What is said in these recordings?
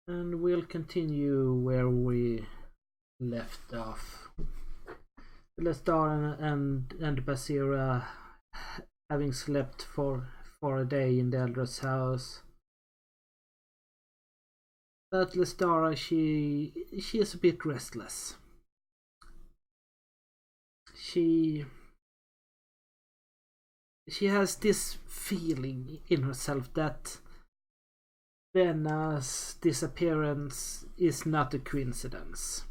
And we'll continue where we left off. Lestara and Basira, having slept for a day in the Elder's house. But Lestara, she is a bit restless. She has this feeling in herself that Venna's disappearance is not a coincidence.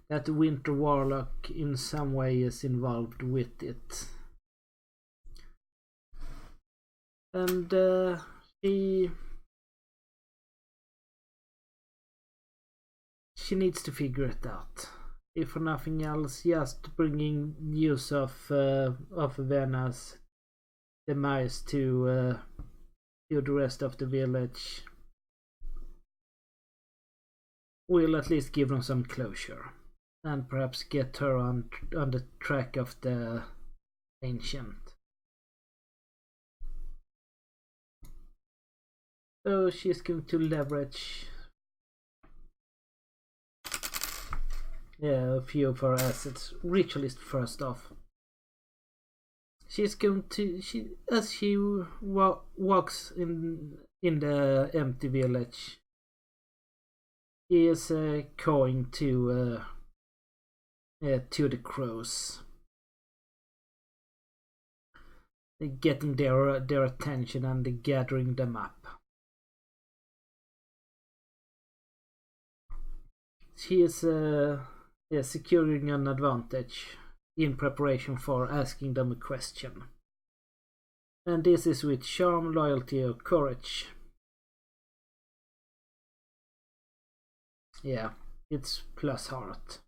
That the Winter Warlock in some way is involved with it. And she needs to figure it out. If for nothing else, just bringing news of Venna's demise to the rest of the village will at least give them some closure, and perhaps get her on the track of the ancient. So she's going to leverage a few of her assets. Ritualist first off. She's going to as she walks in the empty village, she is going to the crows, getting their attention and gathering them up. She is securing an advantage in preparation for asking them a question. And this is with charm, loyalty, or courage. Yeah, it's plus heart.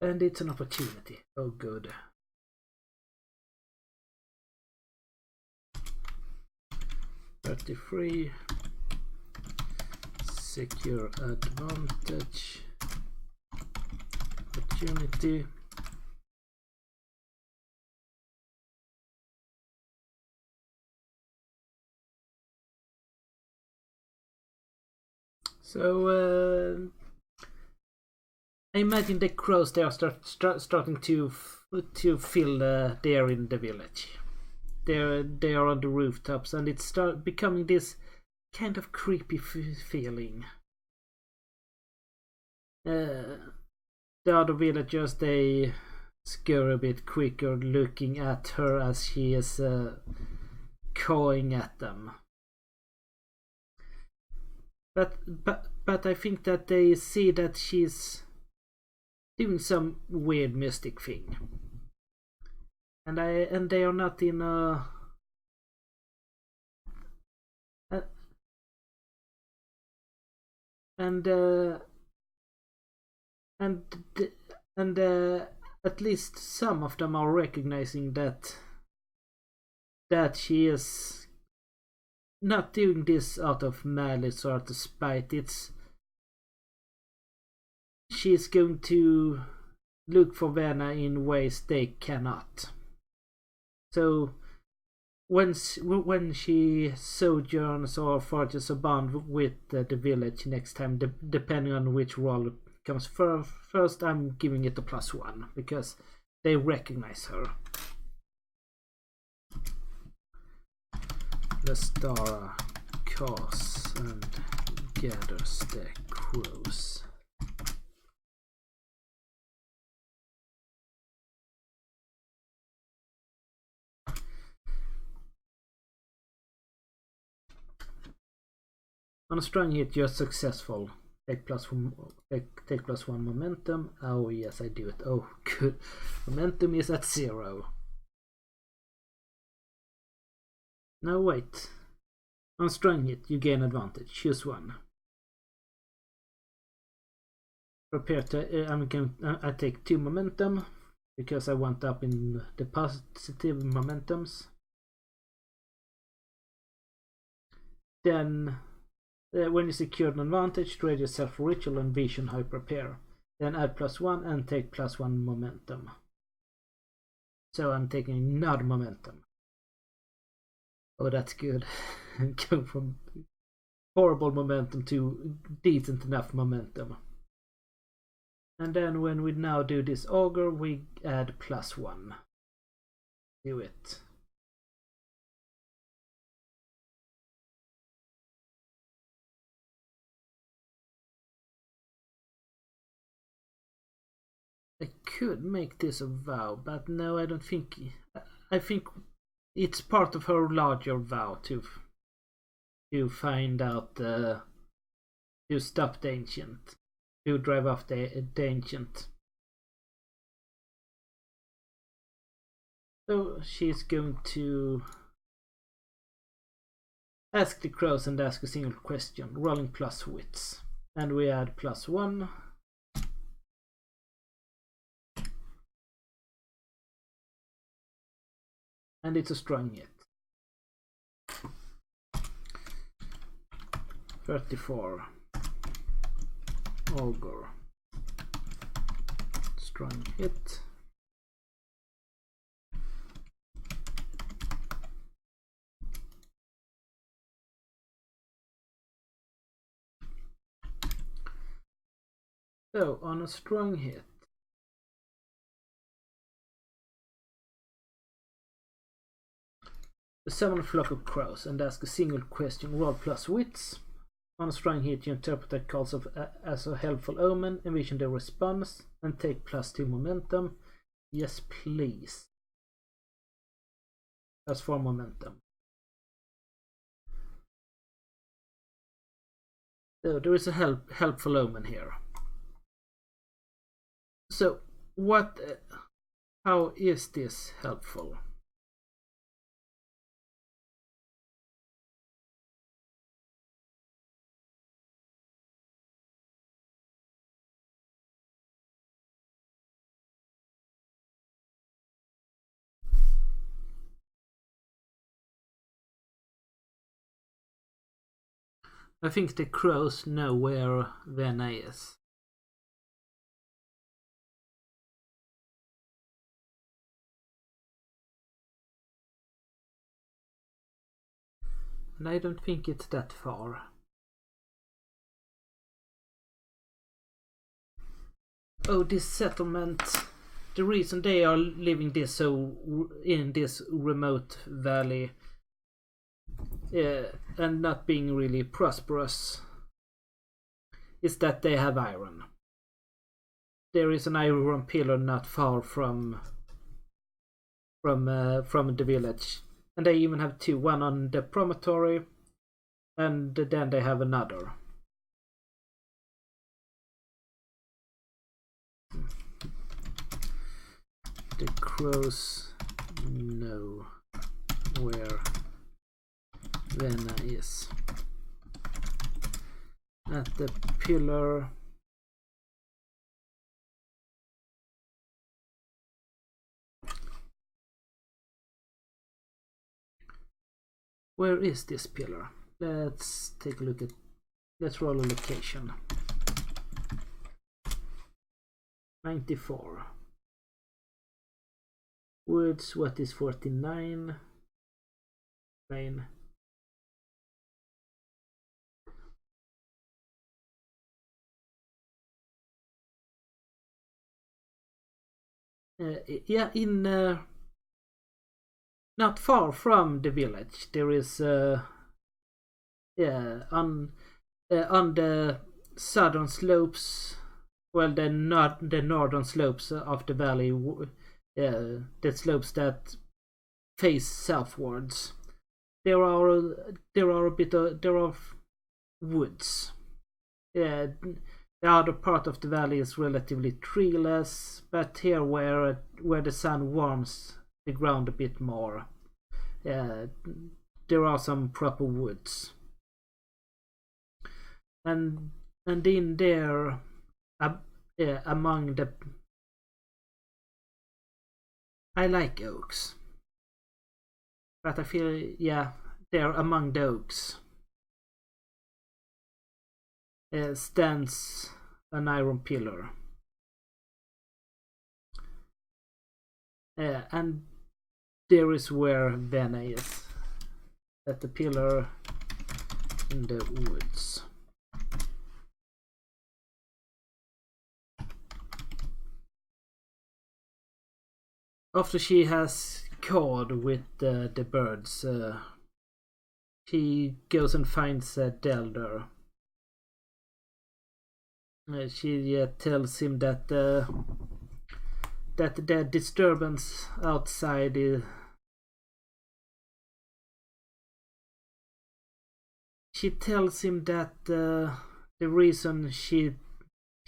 And it's an opportunity. Oh, good. $33. Secure advantage. Opportunity. So I imagine the crows, they are starting to fill the air in the village. They are on the rooftops, and it's becoming this kind of creepy feeling. The other villagers, they scurry a bit quicker, looking at her as she is cawing at them. But I think that they see that she's doing some weird mystic thing, and they are not in a and at least some of them are recognizing that she is not doing this out of malice or out of spite. She's going to look for Venna in ways they cannot. So when she sojourns or forges a bond with the village next time, depending on which role comes first, I'm giving it a +1 because they recognize her. Lestara caws and gathers the crows. On a strong hit, you're successful. Take +1 momentum. Oh yes, I do it. Oh good. Momentum is at 0. No wait. On strong hit, you gain advantage. Choose one. Prepare to. I take 2 momentum because I went up in the positive momentums. Then when you secured an advantage, trade yourself for ritual and vision hyper repair. Then add +1 and take +1 momentum. So I'm taking another momentum. Oh, that's good. Go from horrible momentum to decent enough momentum. And then when we now do this augur, we add +1. Do it. I could make this a vow, but no, I don't think. I think it's part of her larger vow to find out to stop the ancient, to drive off the ancient. So she's going to ask the crows and ask a single question, rolling plus wits, and we add +1. And it's a strong hit. 34. Augur. Strong hit. So on a strong hit, summon a flock of crows and ask a single question, roll plus wits. On a strong hit, you interpret that calls as a helpful omen, envision the response, and take +2 momentum. Yes, please. +4 momentum. So there is a helpful omen here. So how is this helpful? I think the crows know where Vena is. And I don't think it's that far. Oh, this settlement. The reason they are living in this remote valley and not being really prosperous is that they have iron. There is an iron pillar not far from the village, and they even have 2, one on the promotory, and then they have another. The crows know where Vena is. At the pillar. Where is this pillar? Let's take a look at. Let's roll a location. 94. Woods, what is 49? Rain. Yeah, in not far from the village there is on the southern slopes, well, the northern slopes of the valley, the slopes that face southwards, there are woods. The other part of the valley is relatively treeless, but here where the sun warms the ground a bit more, there are some proper woods. And in there, among the, I like oaks, but I feel, they're among the oaks. stands an iron pillar. And there is where Vena is. At the pillar in the woods. After she has called with the birds, she goes and finds Delder. She tells him that the disturbance outside is... She tells him that the reason she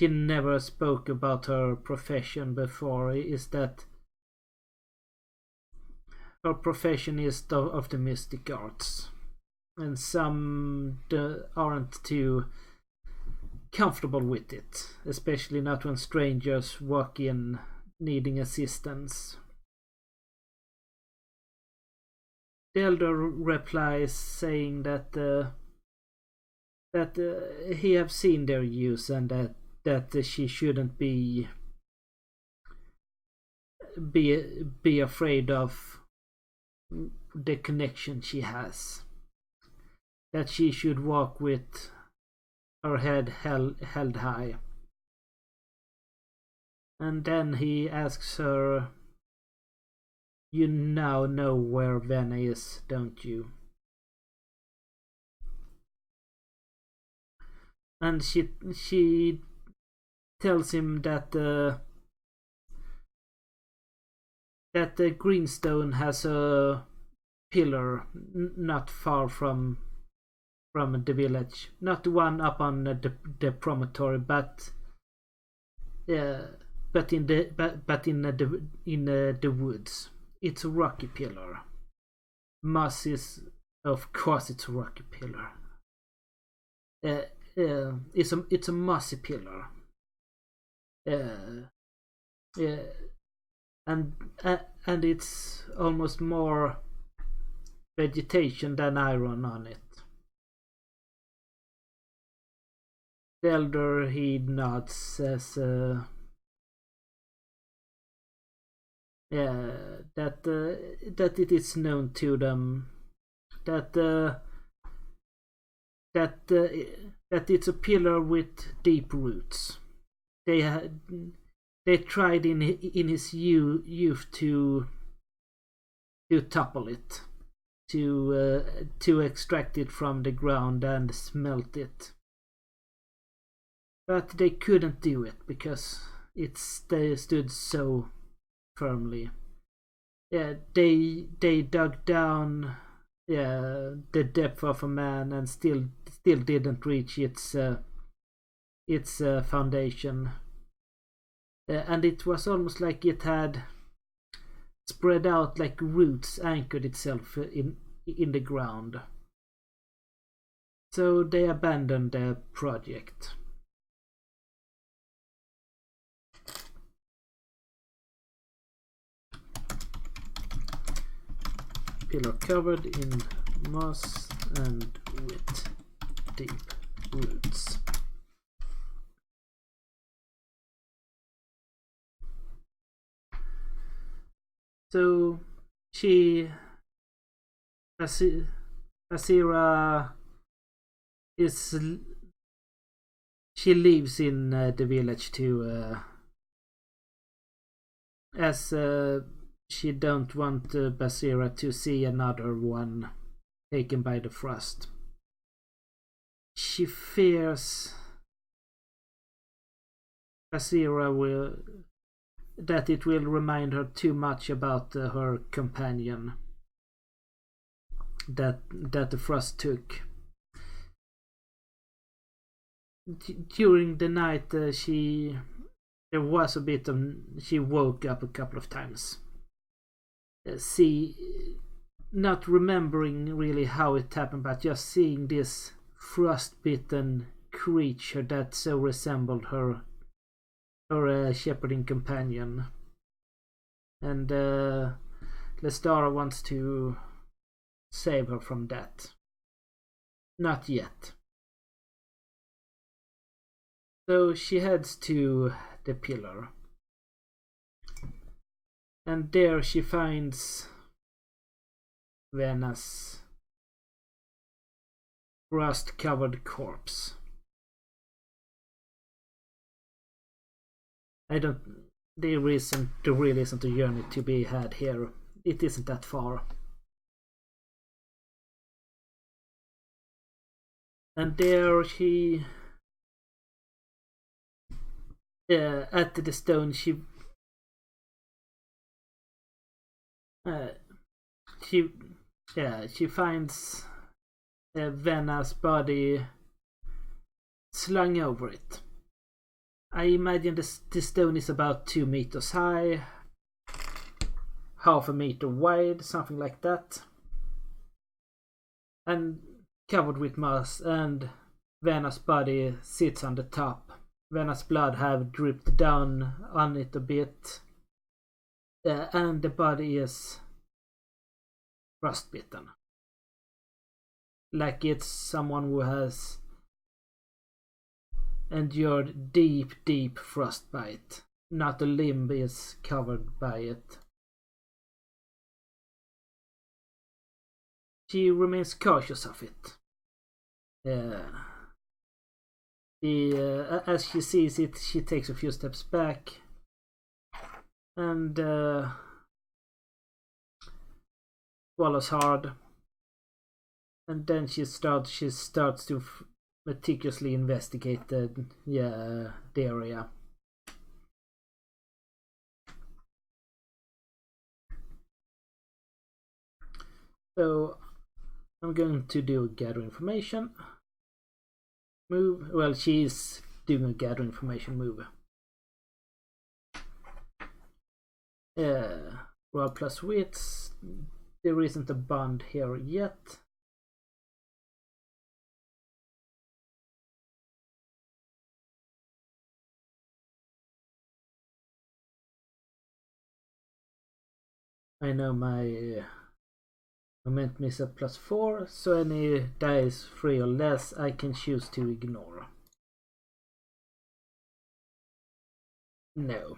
never spoke about her profession before is that her profession is of the mystic arts, and some aren't too comfortable with it, especially not when strangers walk in needing assistance. Delder replies saying that he have seen their use and that she shouldn't be afraid of the connection she has. That she should walk with her head held high. And then he asks her, "You now know where Vena is, don't you?" And she tells him that the Greenstone has a pillar not far from the village, not the one up on the promotory, but in the woods. It's a rocky pillar. Moss is, of course, it's a rocky pillar. It's a mossy pillar. And it's almost more vegetation than iron on it. Elder, he nods, says that it is known to them that it's a pillar with deep roots. They tried in his youth to topple it, to extract it from the ground and smelt it. But they couldn't do it because they stood so firmly. They dug down the depth of a man and still didn't reach its foundation. And it was almost like it had spread out, like roots anchored itself in the ground. So they abandoned the project. Pillar covered in moss and with deep roots. So Azira she lives in the village too, as she don't want Basira to see another one taken by the frost. She fears Basira that it will remind her too much about her companion that the frost took. During the night, she woke up a couple of times. Not remembering really how it happened, but just seeing this frostbitten creature that so resembled her shepherding companion. And Lestara wants to save her from that. Not yet. So she heads to the pillar. And there she finds Vena's rust-covered corpse. There really isn't a journey to be had here. It isn't that far. And there she... at the stone she finds Vena's body slung over it. I imagine the stone is about 2 meters high, half a meter wide, something like that, and covered with moss, and Vena's body sits on the top. Vena's blood have dripped down on it a bit, and the body is frostbitten. Like it's someone who has endured deep frostbite. Not a limb is covered by it. She remains cautious of it. As she sees it, she takes a few steps back and swallows hard. And then she starts to meticulously investigate the area. So I'm going to do gather information move. Well, she's doing a gather information move. Roll plus wits. There isn't a bond here yet. I know my momentum is at +4, so any dice 3 or less I can choose to ignore. No.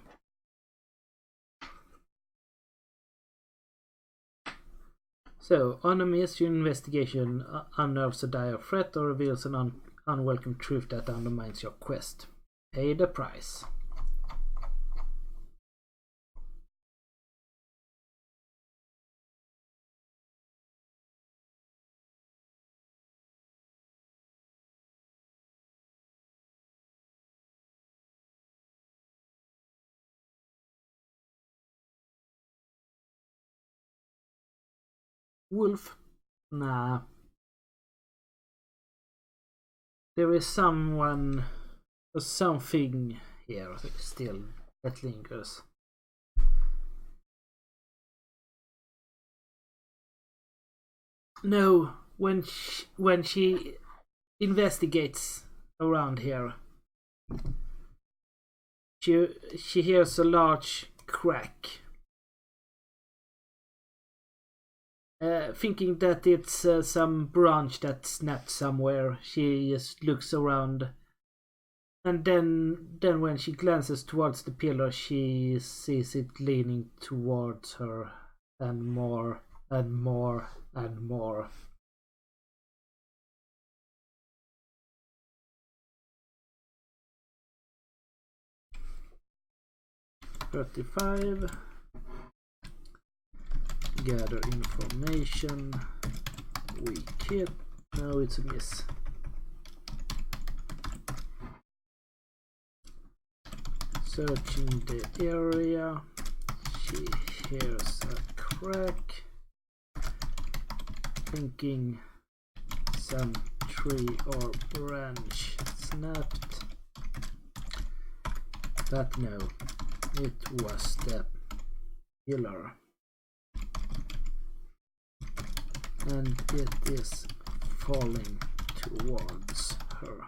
So, on a miss, your investigation unnerves a dire threat or reveals an unwelcome truth that undermines your quest. Pay the price. Wolf? Nah. There is someone or something here still that lingers. No, when she investigates around here, she hears a large crack. Thinking that it's some branch that snapped somewhere, she just looks around, and then when she glances towards the pillar, she sees it leaning towards her, and more and more and more. $35. Gather information. Weak hit. No, it's a miss. Searching the area. She hears a crack. Thinking some tree or branch snapped. But no, it was the pillar. And it is falling towards her.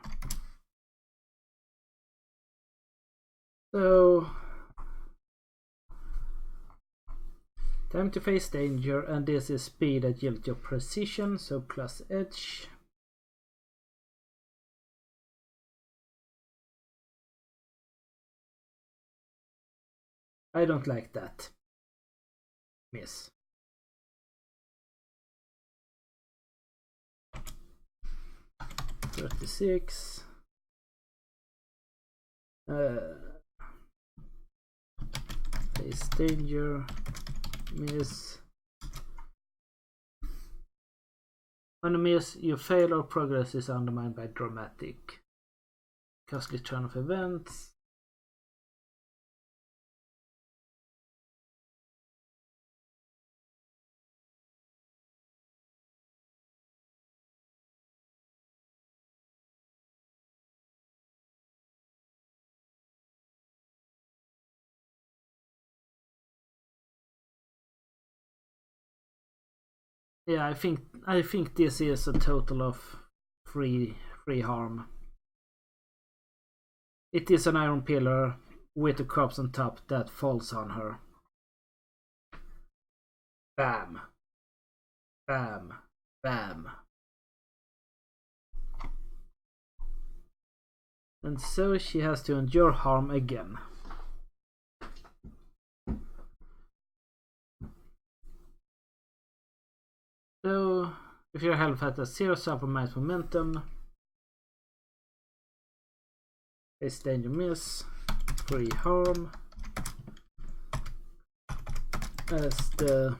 So, time to face danger, and this is speed, agility, or precision, so plus edge. I don't like that. Miss. $36. Face danger. Miss. On a miss, you fail or progress is undermined by dramatic. Costly turn of events. Yeah, I think this is a total of three harm. It is an iron pillar with a corpse on top that falls on her. Bam. Bam. Bam. And so she has to endure harm again. So, if your health at a 0, suffer minus momentum. Face danger miss. 3 harm. As the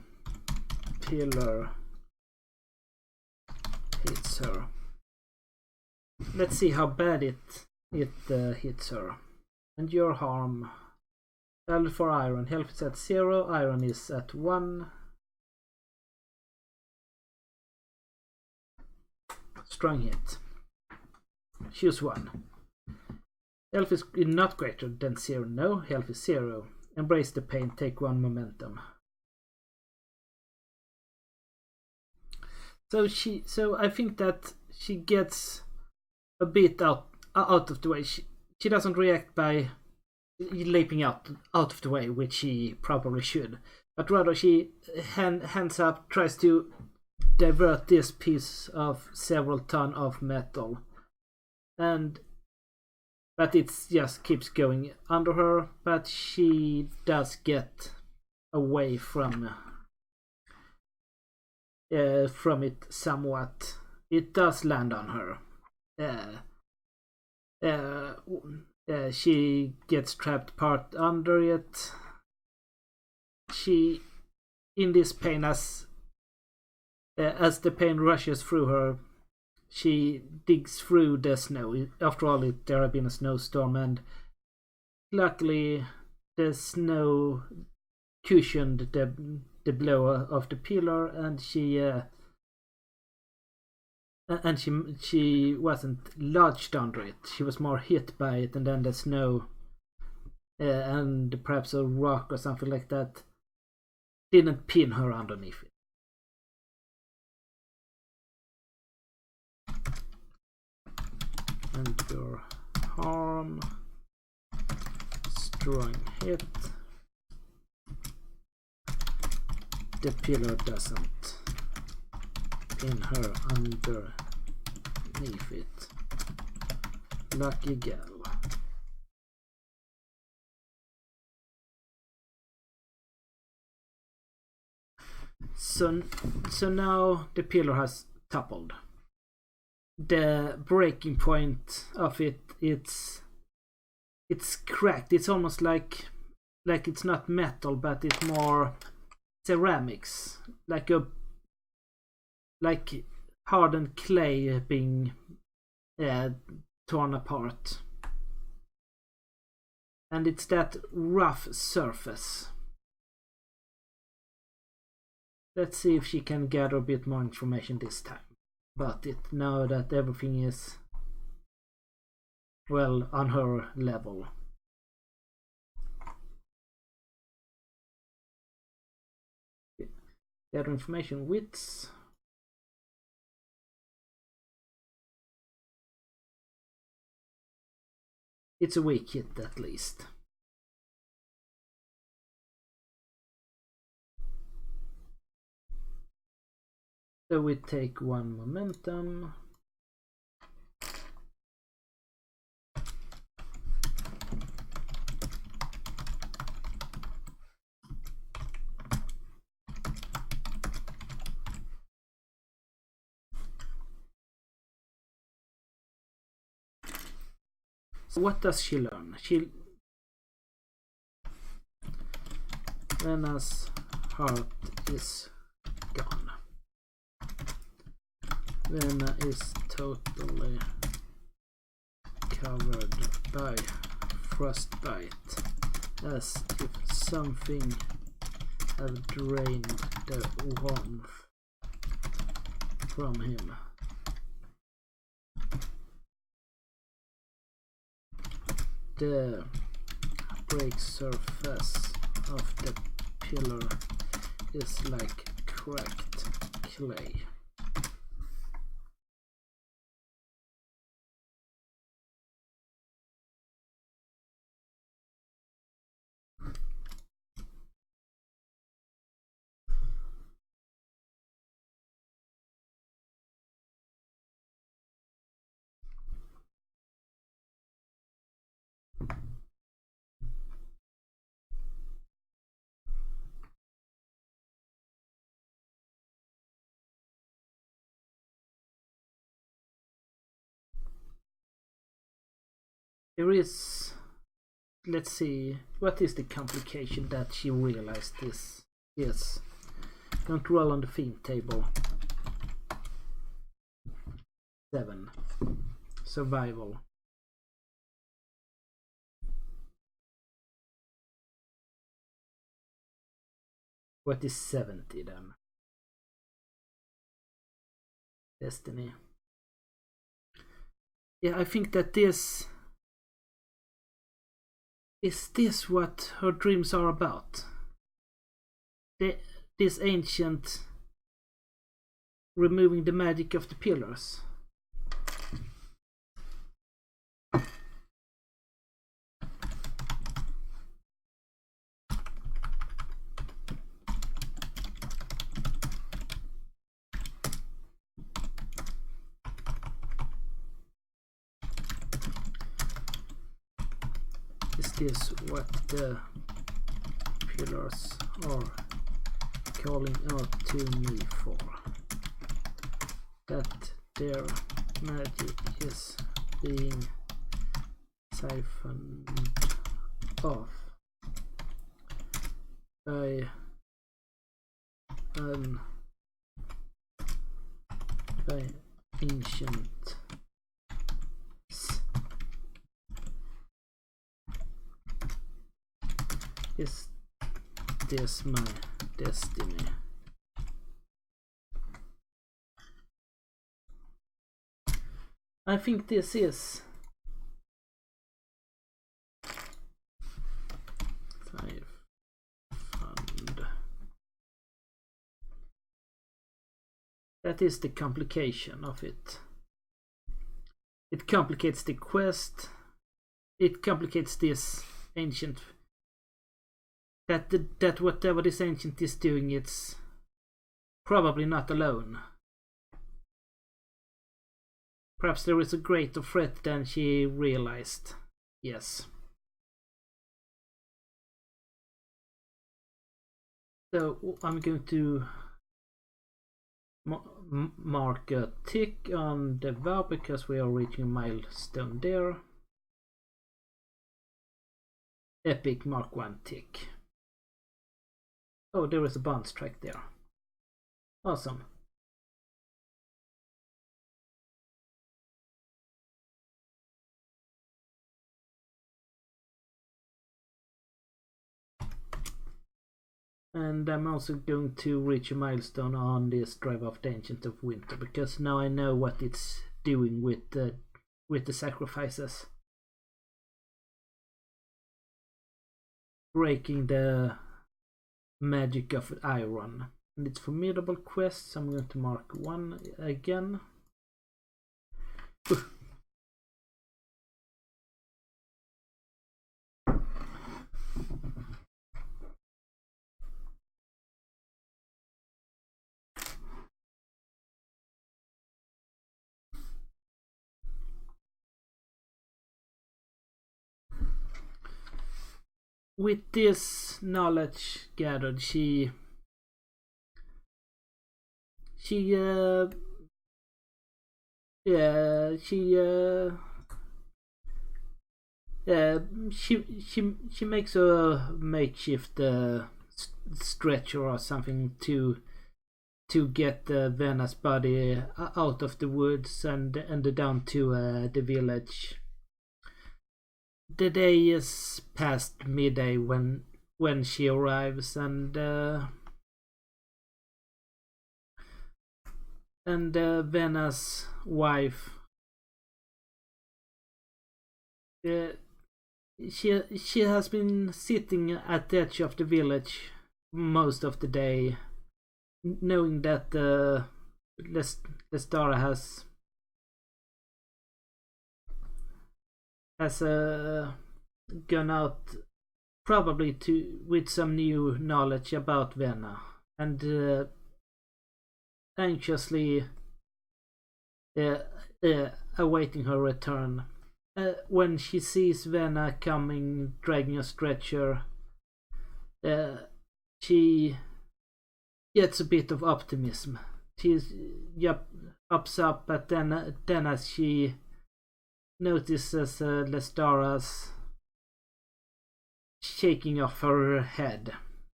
pillar hits her. Let's see how bad it hits her. Endure harm. Value for iron. Health is at 0. Iron is at 1. Strong hit. Choose 1. Health is not greater than 0. No, health is 0. Embrace the pain. Take 1 momentum. So I think that she gets a bit out of the way. She doesn't react by leaping out of the way, which she probably should. But rather she hands up, tries to divert this piece of several ton of metal. But it just keeps going under her, but she does get away from it somewhat. It does land on her. She gets trapped part under it. She, in this pain, as the pain rushes through her, she digs through the snow. After all, there had been a snowstorm, and luckily the snow cushioned the blow of the pillar, and she wasn't lodged under it. She was more hit by it, and then the snow and perhaps a rock or something like that didn't pin her underneath it. Endure harm. Strong hit. The pillar doesn't pin her underneath it. Lucky gal. So now the pillar has toppled. The breaking point of it's cracked. It's almost like it's not metal, but it's more ceramics, like hardened clay being torn apart, and it's that rough surface. Let's see if she can gather a bit more information this time about it, now that everything is well on her level. Gather information, wits. It's a weak hit at least. So we take 1 momentum. So what does she learn? Venna's heart is gone. Venna is totally covered by frostbite, as if something had drained the warmth from him. The break surface of the pillar is like cracked clay. There is, let's see, what is the complication that she realized this? Yes, don't roll on the theme table. 7. Survival. What is 70 then? Destiny. Yeah, I think that this is this what her dreams are about. This ancient removing the magic of the pillars. Is this what the pillars are calling out to me for? That their magic is being siphoned off by ancient. Is this my destiny? I think this is 5 fund. That is the complication of it. It complicates the quest. It complicates this ancient. That whatever this ancient is doing, it's probably not alone. Perhaps there is a greater threat than she realized. Yes. So I'm going to mark a tick on the vow because we are reaching a milestone there. Epic mark 1 tick. Oh, there is a bounce track there. Awesome. And I'm also going to reach a milestone on this Drive of the Ancient of Winter, because now I know what it's doing with the sacrifices. Breaking the magic of iron. And it's formidable quest, so I'm going to mark 1 again. With this knowledge gathered, she She makes a makeshift stretcher or something to get Vena's body out of the woods and down to the village. The day is past midday when she arrives, and Vena's wife, she has been sitting at the edge of the village most of the day, knowing that Lestara has gone out, probably with some new knowledge about Vena, and anxiously awaiting her return. When she sees Vena coming, dragging a stretcher, she gets a bit of optimism. She's ups up, but then as she notices Lestara's shaking off her head,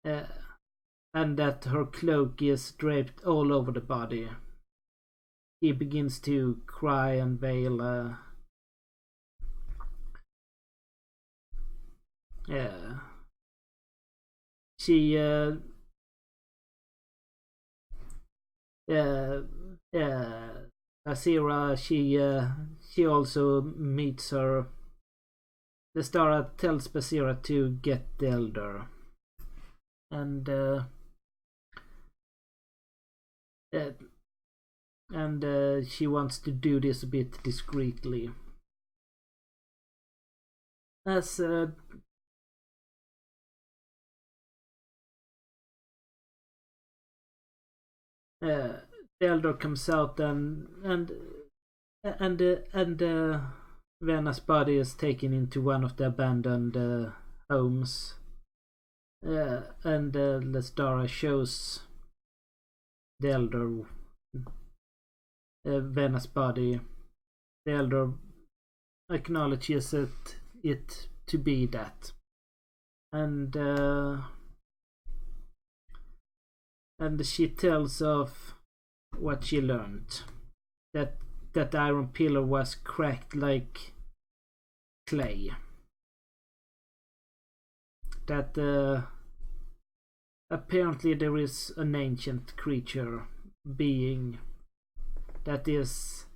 and that her cloak is draped all over the body, he begins to cry and wail. She Asira, she also meets her. Lestara tells Basira to get the elder, and she wants to do this a bit discreetly. As the elder comes out, and Vena's body is taken into one of the abandoned homes, and Lestara shows the elder Vena's body. The elder acknowledges it to be that, and she tells of what she learned, that the iron pillar was cracked like clay, that apparently there is an ancient creature being that is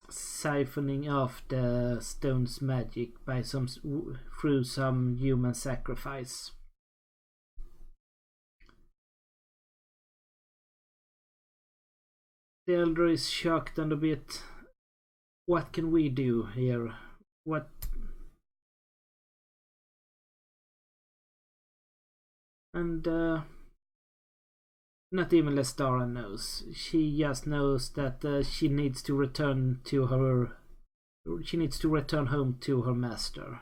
siphoning off the stone's magic through some human sacrifice. The elder is shocked and a bit, what can we do here? What? And not even Lestara knows. She just knows that she needs to return home to her master,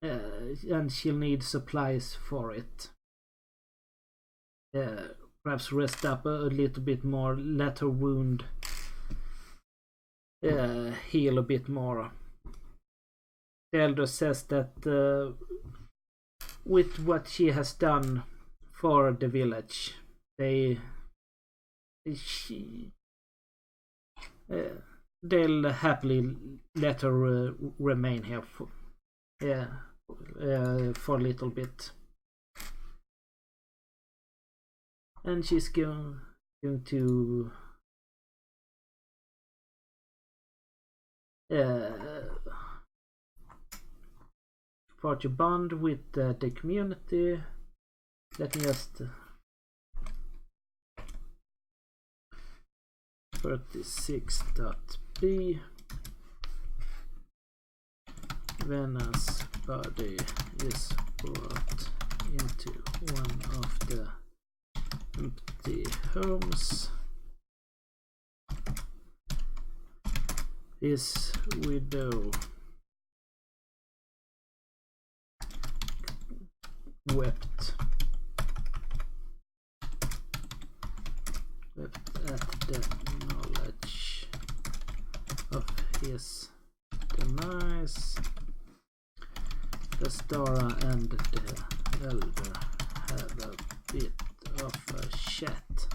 and she'll need supplies for it. Perhaps rest up a little bit more, let her wound heal a bit more. The elder says that with what she has done for the village, they'll happily let her remain here for a little bit. And she's going to forge a bond with the community. Let me just 36.b. Vena's body is brought into one of the empty homes. This widow wept at the knowledge of his nice. Lestara and the Elder have a bit of a chat.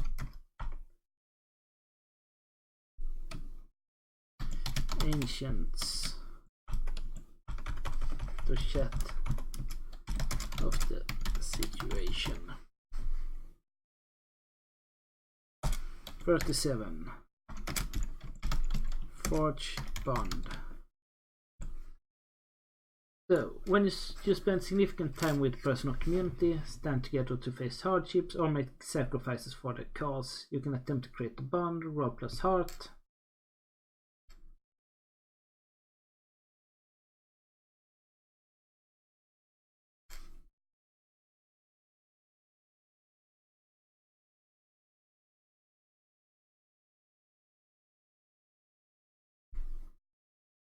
Ancients to chat of the situation. 37. Forge bond. So, when you spend significant time with the person or community, stand together to face hardships or make sacrifices for the cause, you can attempt to create a bond, roll plus heart.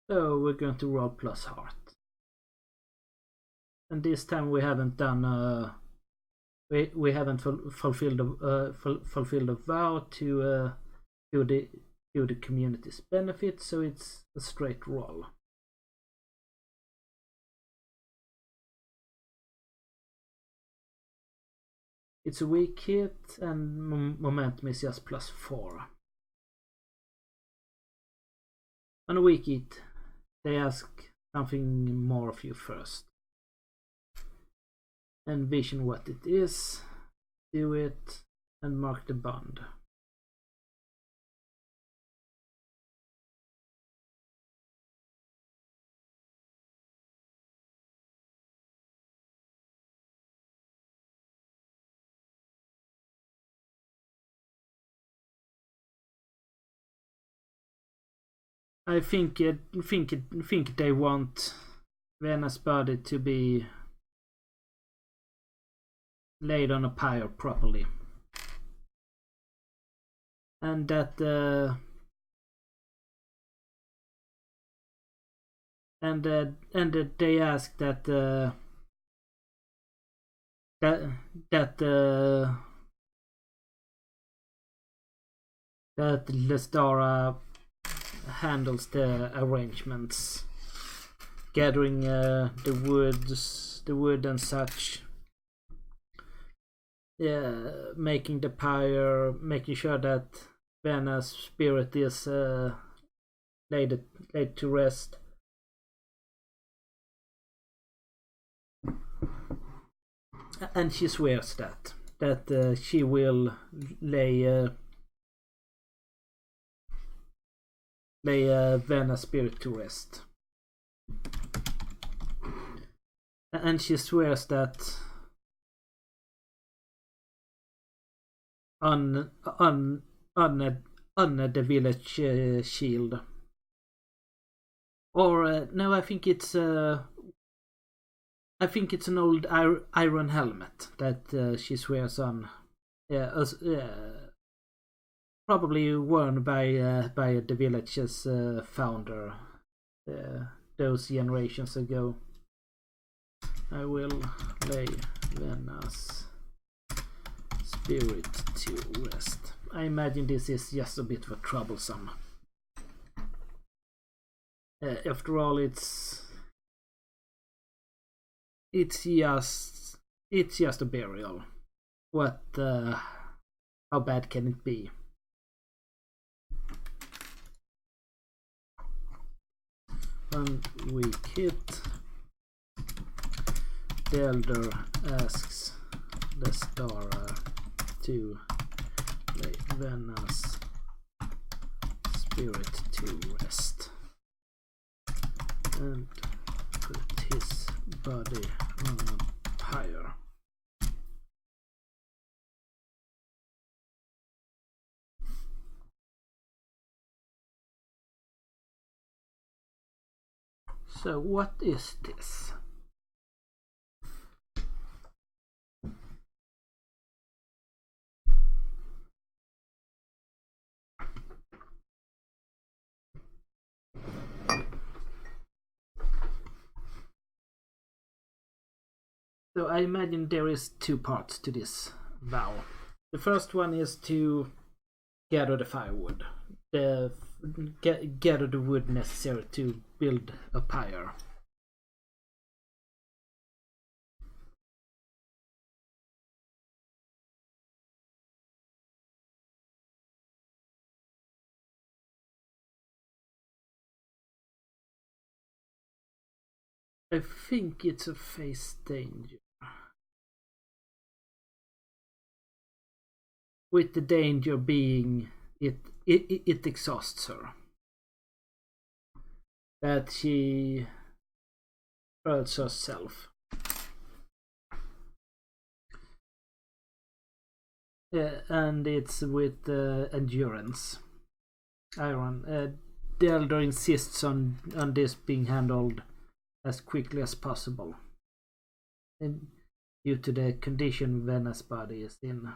So we're going to roll plus heart. And this time we haven't done we haven't fulfilled a vow to the community's benefit, so it's a straight roll. It's a weak hit and momentum is just +4. On a weak hit, they ask something more of you first. Envision what it is, do it, and mark the bond. I think they want Vena's body to be laid on a pyre properly, and that they ask that Lestara handles the arrangements, gathering the wood and such. Yeah, making the pyre, making sure that Vena's spirit is laid to rest. And she swears that she will lay Vena's spirit to rest. And she swears that on the village shield, or no, I think it's an old iron helmet that she swears on. Probably worn by the village's founder those generations ago. I will lay Vena's spirit to rest. I imagine this is just a bit of a troublesome. After all, it's just a burial. What? How bad can it be? One weak hit. The Elder asks Lestara to lay Vena's spirit to rest and put his body on a pyre. So what is this? So I imagine there is two parts to this vow. The first one is to gather the firewood, gather the wood necessary to build a pyre. I think it's a face danger. With the danger being it exhausts her. That she hurts herself. Yeah, and it's with endurance. The elder insists on this being handled as quickly as possible, and due to the condition Venna's body is in.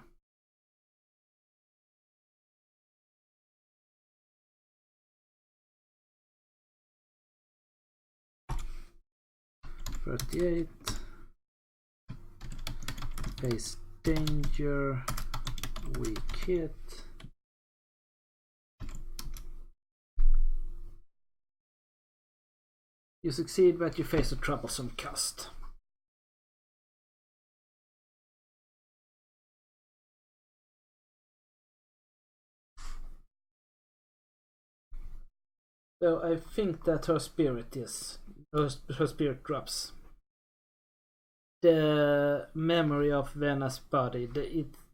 $38. Face danger. Weak hit. You succeed, but you face a troublesome cost. So I think that her spirit drops. The memory of Venna's body,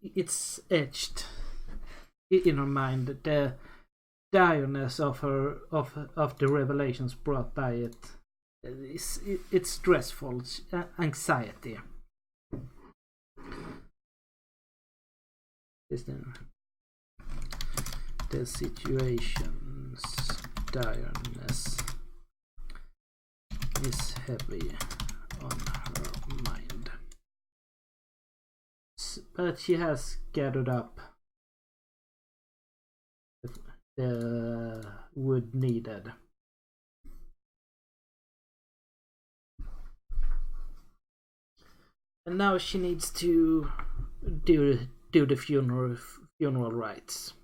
it's etched in her mind. The direness of the revelations brought by it. It's stressful, anxiety. The situation's direness is heavy on her mind. But she has gathered up the wood needed. And now she needs to do the funeral rites.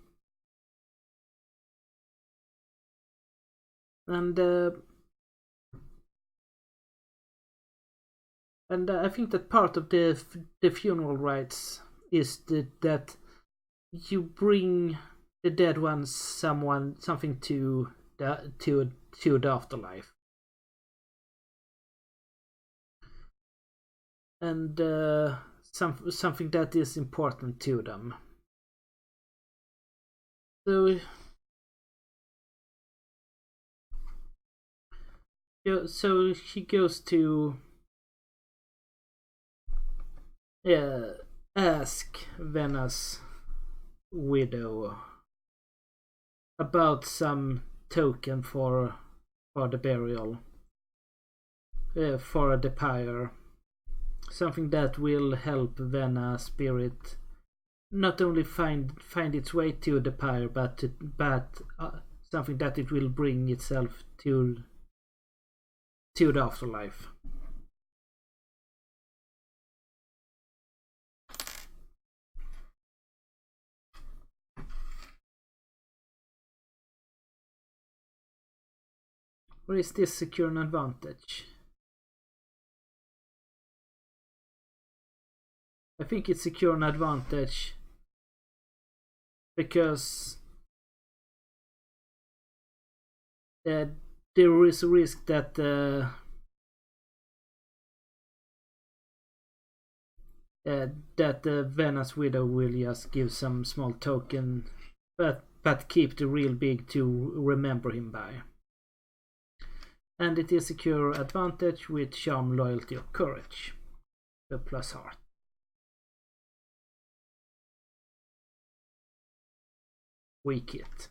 And I think that part of the funeral rites is that you bring the dead ones something to the afterlife. And something that is important to them. So she goes to ask Venna's widow about some token for the burial, for the pyre. Something that will help Venna's spirit not only find its way to the pyre, but something that it will bring itself to the afterlife. Or is this secure an advantage? I think it's secure an advantage because there is a risk that Venna's widow will just give some small token, but keep the real big to remember him by. And it is secure advantage with charm, loyalty, or courage. The plus heart. Weak hit.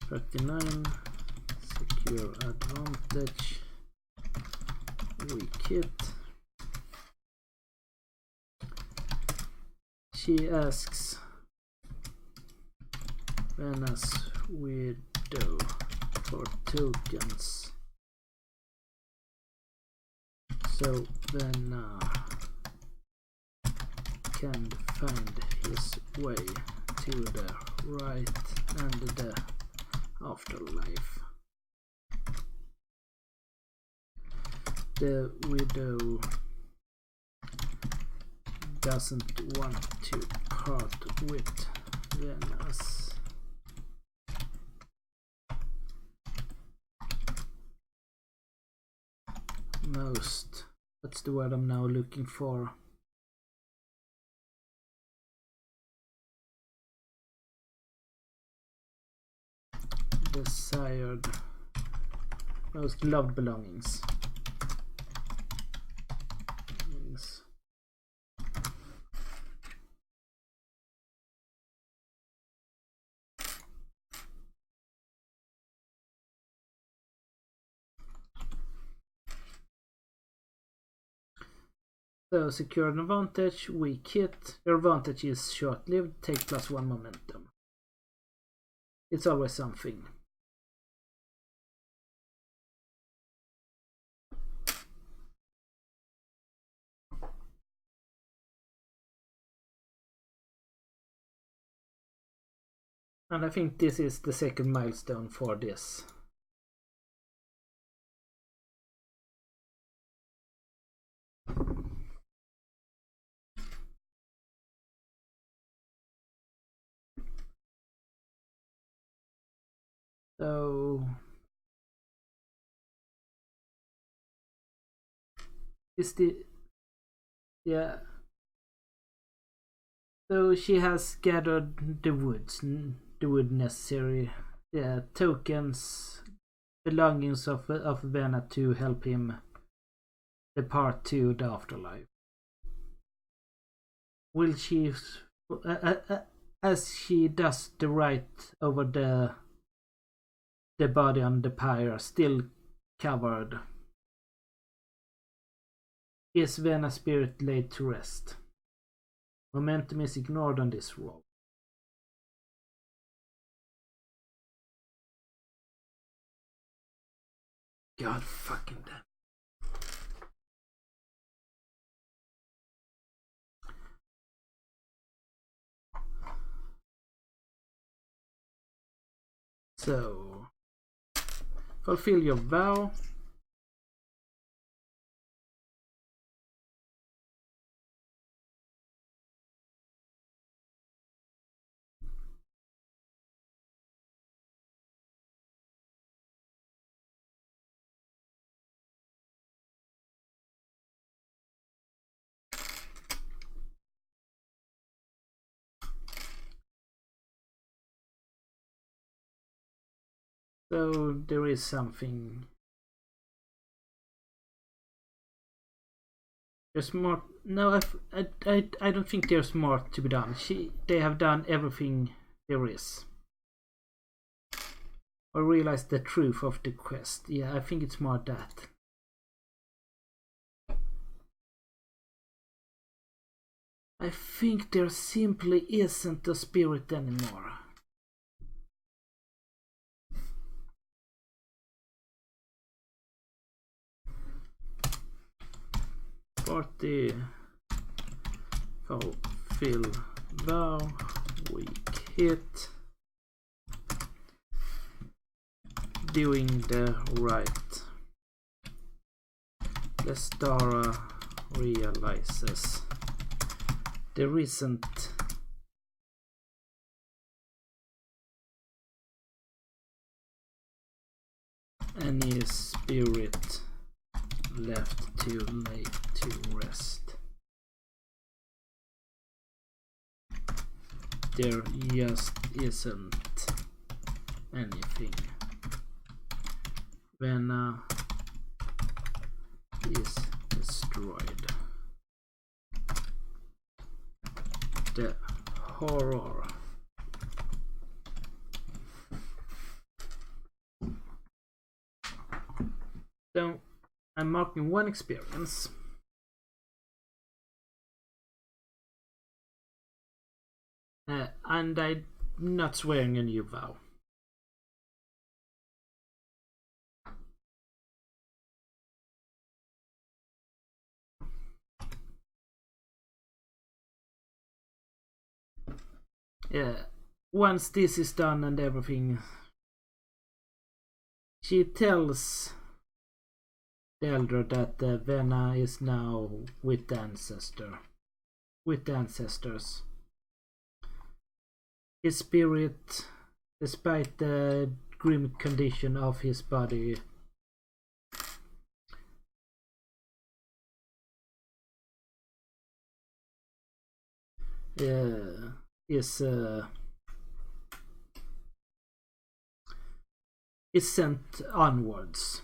39. Secure advantage. Weak hit. She asks Venna's widow for tokens, so Venna can find his way to the right and the afterlife. The widow doesn't want to part with Venus. Most. That's the word I'm now looking for. Desired. Most loved belongings. Yes. So secure an advantage, weak hit. Your advantage is short-lived, take +1 momentum. It's always something. And I think this is the second milestone for this. So is the so she has gathered the wood necessary, tokens, belongings of Vena to help him depart to the afterlife. Will she, as she does the rite over the body on the pyre, still covered? Is Vena's spirit laid to rest? Momentum is ignored on this roll. God fucking damn. So, fulfill your vow. So there is something. There's more. No, I don't think there's more to be done. They have done everything there is. Or realize the truth of the quest. Yeah, I think it's more that. I think there simply isn't a spirit anymore. Party fulfill vow, weak hit, doing the right. Lestara realizes there isn't any spirit left to lay to rest. There just isn't anything. Vena is destroyed. The horror. So I'm marking 1 experience. And I'm not swearing a new vow. Yeah, once this is done and everything She tells the elder that Venna is now with the ancestors. His spirit, despite the grim condition of his body, is sent onwards.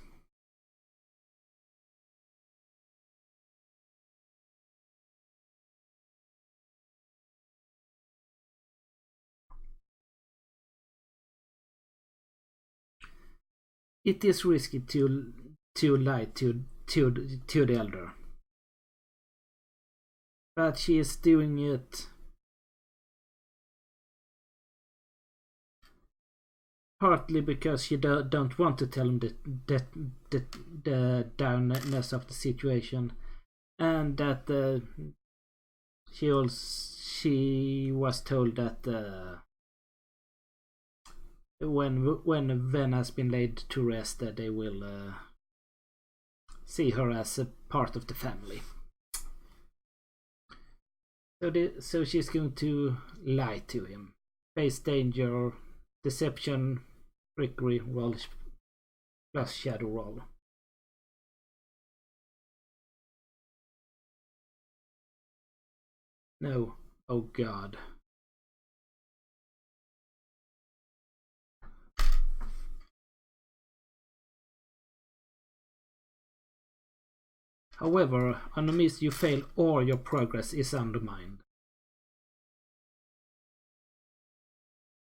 It is risky to lie to the elder, but she is doing it partly because she don't want to tell him the downness of the situation, and that she was told that when Ven has been laid to rest, they will see her as a part of the family. So she's going to lie to him, face danger, deception, trickery, roll plus shadow roll. No. Oh god. However, on a miss you fail or your progress is undermined.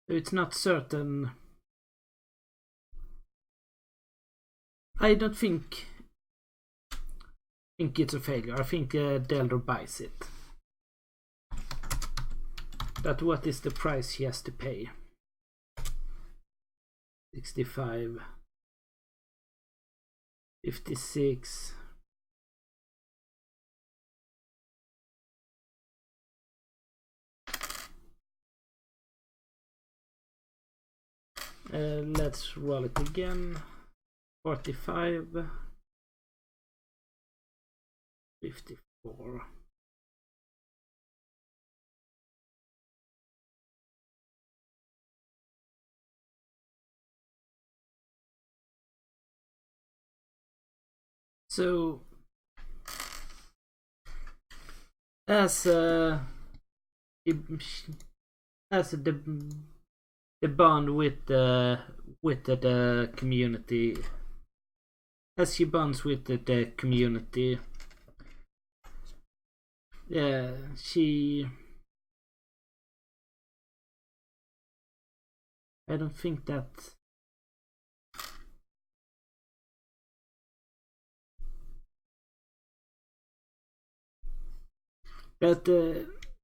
So it's not certain. I don't think it's a failure. I think the elder buys it. But what is the price he has to pay? 65, 56. Let's roll it again. 45, 54. So as the bond with the community, as she bonds with the community, I don't think that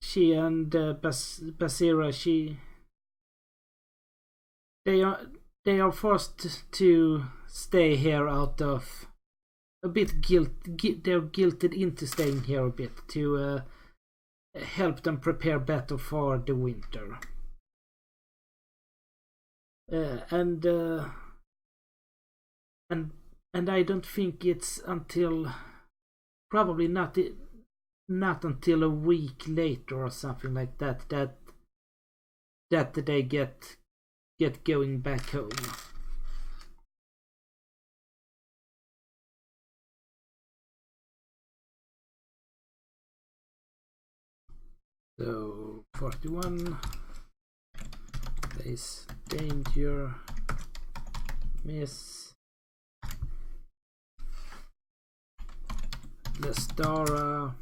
she and Basira, they are forced to stay here out of a bit they're guilted into staying here a bit to help them prepare better for the winter. And I don't think it's until probably not until a week later or something like that they get going back home. So 41 face danger, miss. Lestara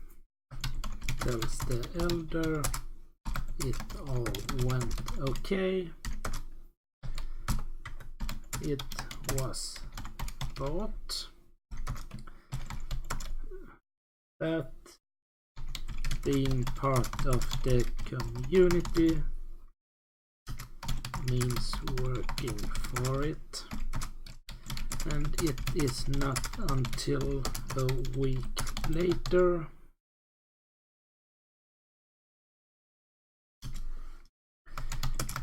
tells the elder it all went okay. It was bought. That being part of the community means working for it, and it is not until a week later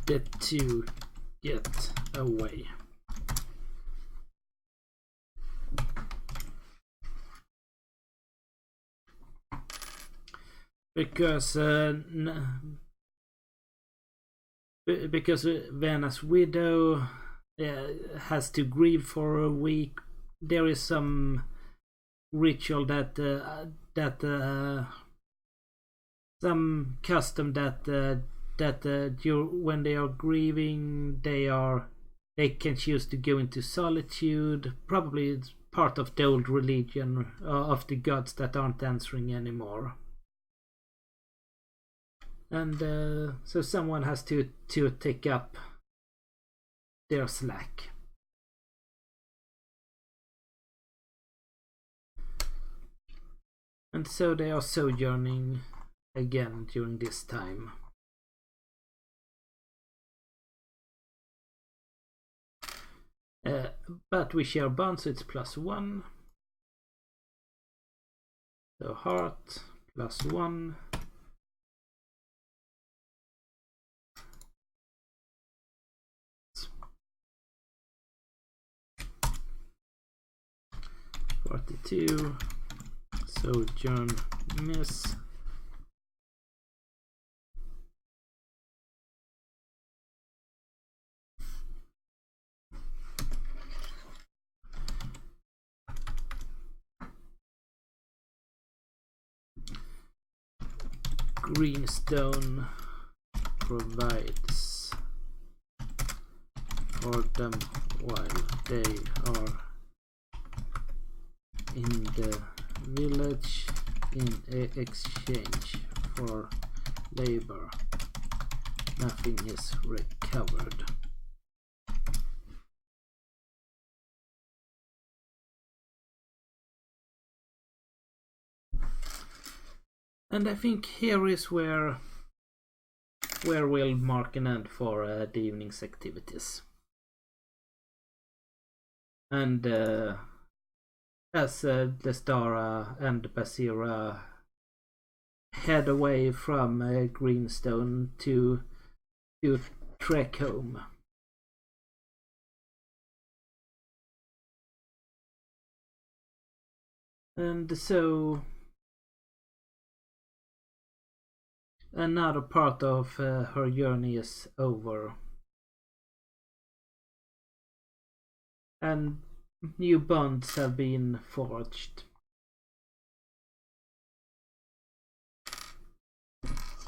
the two get away. because Vena's widow has to grieve for a week. There is some ritual that some custom that when they are grieving, they can choose to go into solitude. Probably it's part of the old religion of the gods that aren't answering anymore. And so someone has to take up their slack. And so they are sojourning again during this time. But we share bonds, so it's +1. So heart, +1. +42. Sojourn miss. Greenstone provides for them while they are in the village in exchange for labor. Nothing is recovered. And I think here is where we'll mark an end for the evening's activities. And as Lestara and Basira head away from Greenstone to trek home. And so another part of her journey is over. And new bonds have been forged.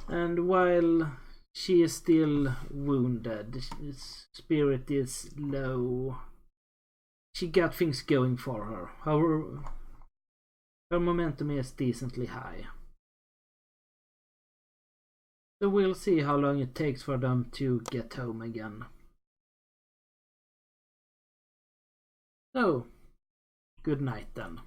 And while she is still wounded, his spirit is low. She got things going for her. Her momentum is decently high. So we'll see how long it takes for them to get home again. So, good night then.